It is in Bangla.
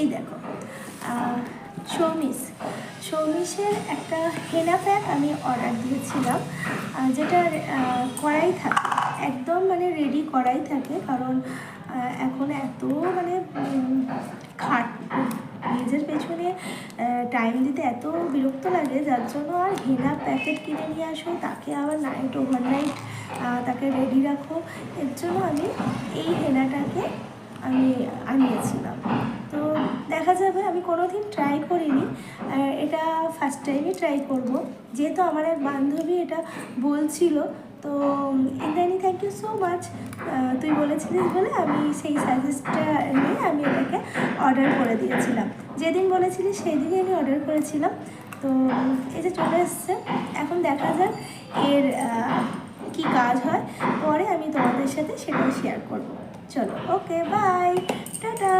এই দেখো সৌমিশের একটা হেনা প্যাক আমি অর্ডার দিয়েছিলাম, যেটার কড়াই থাকে, একদম মানে রেডি কড়াই থাকে, কারণ এখন এত মানে নিজের পেছনে টাইম দিতে এত বিরক্ত লাগে, যার জন্য আর হেনা প্যাকেট কিনে নিয়ে আসো, তাকে আবার নাইট ওভারনাইট তাকে রেডি রাখো, এর জন্য আমি এই হেনাটাকে আমি আনিয়েছিলাম। তো দেখা যাবে, আমি কোনোদিন ট্রাই করিনি, এটা ফার্স্ট টাইমই ট্রাই করব, যেহেতু আমার এক বান্ধবী এটা বলছিল। তো Indrani, thank you so much, তুই বলেছিলিস বলে আমি সেই সাজেস্টটা নিয়ে আমি এটাকে অর্ডার করে দিয়েছিলাম। যেদিন বলেছিলিস সেই দিনই আমি অর্ডার করেছিলাম। তো এই যে চলে এসছে, এখন দেখা যাক এর কি কাজ হয়, পরে আমি তোমাদের সাথে সেটাও শেয়ার করব। চলো, ওকে, বাই, টাটা।